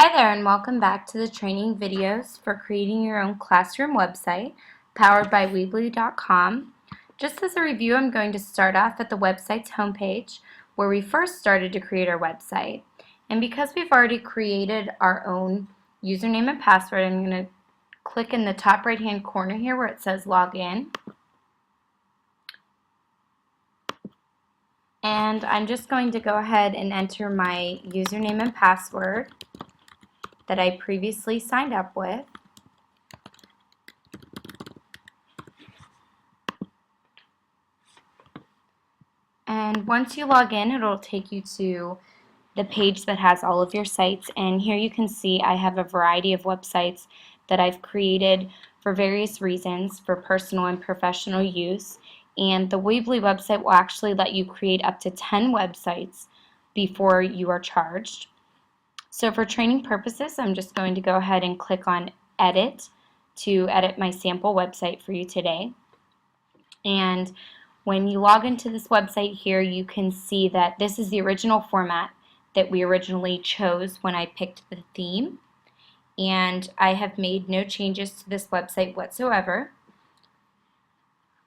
Hi there and welcome back to the training videos for creating your own classroom website powered by Weebly.com. Just as a review, I'm going to start off at the website's homepage where we first started to create our website. And because we've already created our own username and password, I'm going to click in the top right hand corner here where it says login. And I'm just going to go ahead and enter my username and password that I previously signed up with. And once you log in, it'll take you to the page that has all of your sites. And here you can see I have a variety of websites that I've created for various reasons for personal and professional use. And the Weebly website will actually let you create up to 10 websites before you are charged. So for training purposes, I'm just going to go ahead and click on Edit to edit my sample website for you today. And when you log into this website here, you can see that this is the original format that we originally chose when I picked the theme. And I have made no changes to this website whatsoever.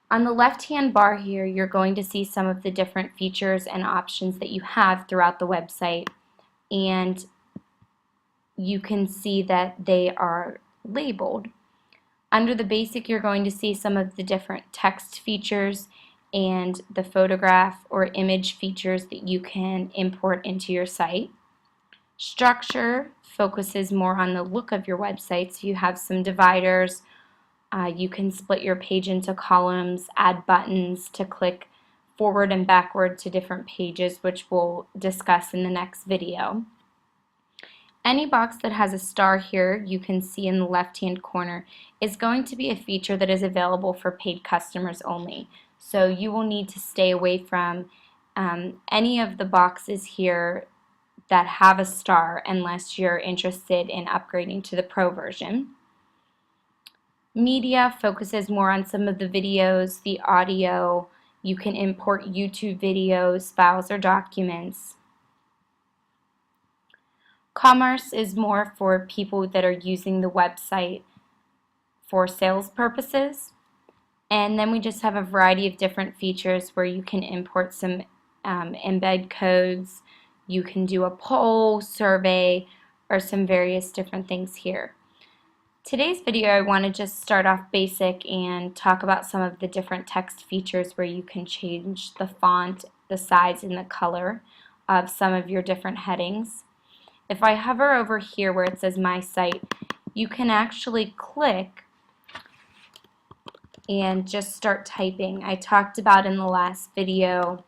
On the left-hand bar here, you're going to see some of the different features and options that you have throughout the website. And you can see that they are labeled. Under the basic, you're going to see some of the different text features and the photograph or image features that you can import into your site. Structure focuses more on the look of your website, so you have some dividers. You can split your page into columns, add buttons to click forward and backward to different pages, which we'll discuss in the next video. Any box that has a star here, you can see in the left-hand corner, is going to be a feature that is available for paid customers only. So you will need to stay away from any of the boxes here that have a star unless you're interested in upgrading to the Pro version. Media focuses more on some of the videos, the audio. You can import YouTube videos, files, or documents. Commerce is more for people that are using the website for sales purposes. And then we just have a variety of different features where you can import some embed codes. You can do a poll, survey, or some various different things here. Today's video, I want to just start off basic and talk about some of the different text features where you can change the font, the size, and the color of some of your different headings. If I hover over here where it says My Site, you can actually click and just start typing. I talked about in the last video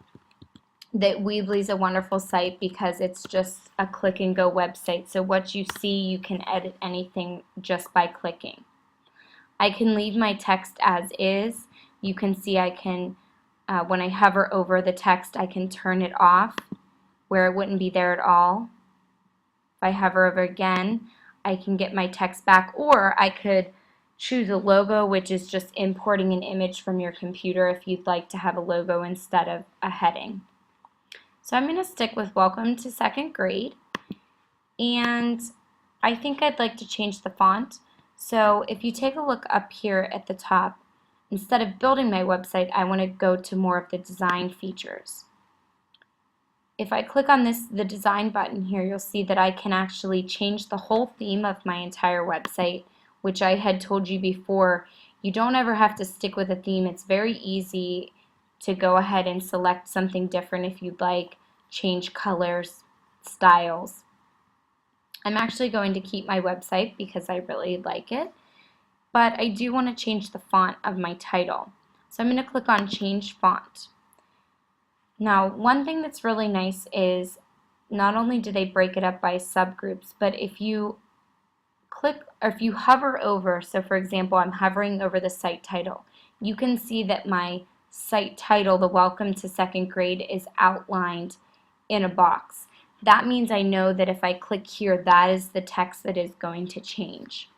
that Weebly is a wonderful site because it's just a click and go website. So what you see, you can edit anything just by clicking. I can leave my text as is. You can see I can, when I hover over the text, I can turn it off where it wouldn't be there at all. If I hover over again, I can get my text back, or I could choose a logo, which is just importing an image from your computer if you'd like to have a logo instead of a heading. So I'm going to stick with Welcome to Second Grade, and I think I'd like to change the font. So if you take a look up here at the top, instead of building my website, I want to go to more of the design features. If I click on the design button here, you'll see that I can actually change the whole theme of my entire website, which I had told you before. You don't ever have to stick with a theme. It's very easy to go ahead and select something different if you'd like, change colors, styles. I'm actually going to keep my website because I really like it, but I do want to change the font of my title. So I'm going to click on Change Font. Now, one thing that's really nice is not only do they break it up by subgroups, but if you click or if you hover over, so for example, I'm hovering over the site title, you can see that my site title, the Welcome to Second Grade, is outlined in a box. That means I know that if I click here, that is the text that is going to change.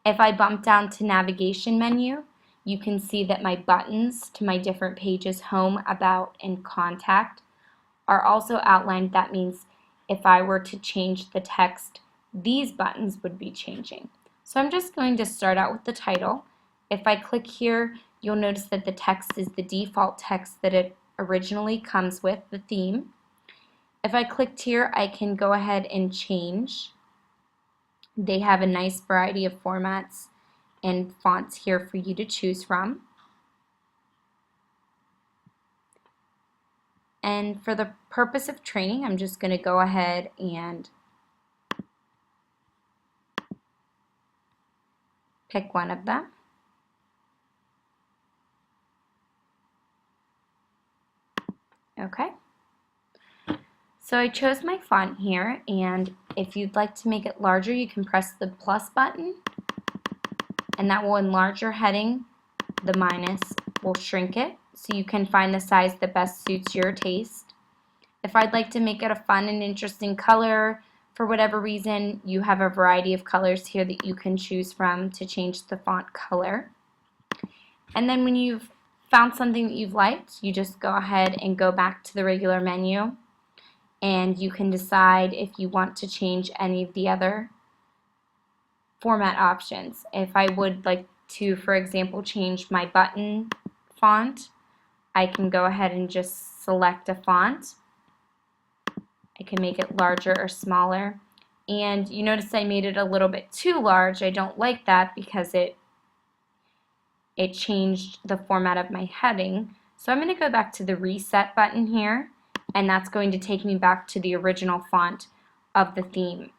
If I bump down to Navigation menu, you can see that my buttons to my different pages, Home, About, and Contact, are also outlined. That means if I were to change the text these buttons would be changing. So I'm just going to start out with the title. If I click here, you'll notice that the text is the default text that it originally comes with, the theme. If I clicked here, I can go ahead and change. They have a nice variety of formats and fonts here for you to choose from. And for the purpose of training, I'm just going to go ahead and pick one of them. Okay. So I chose my font here, and if you'd like to make it larger, you can press the plus button, and that will enlarge your heading. The minus will shrink it, so you can find the size that best suits your taste. If I'd like to make it a fun and interesting color, for whatever reason, you have a variety of colors here that you can choose from to change the font color. And then when you've found something that you've liked, you just go ahead and go back to the regular menu, and you can decide if you want to change any of the other format options. If I would like to, for example, change my button font, I can go ahead and just select a font. I can make it larger or smaller. And you notice I made it a little bit too large. I don't like that because it changed the format of my heading. So I'm going to go back to the reset button here, and that's going to take me back to the original font of the theme.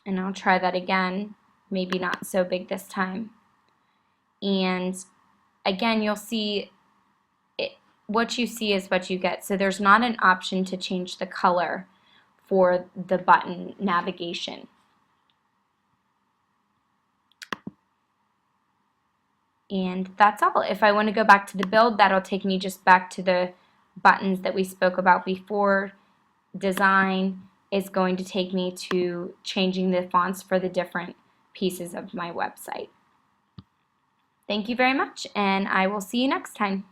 And I'll try that again, maybe not so big this time. And again, you'll see what you see is what you get. So there's not an option to change the color for the button navigation. And that's all. If I want to go back to the build, that'll take me just back to the buttons that we spoke about before. Design is going to take me to changing the fonts for the different pieces of my website. Thank you very much, and I will see you next time.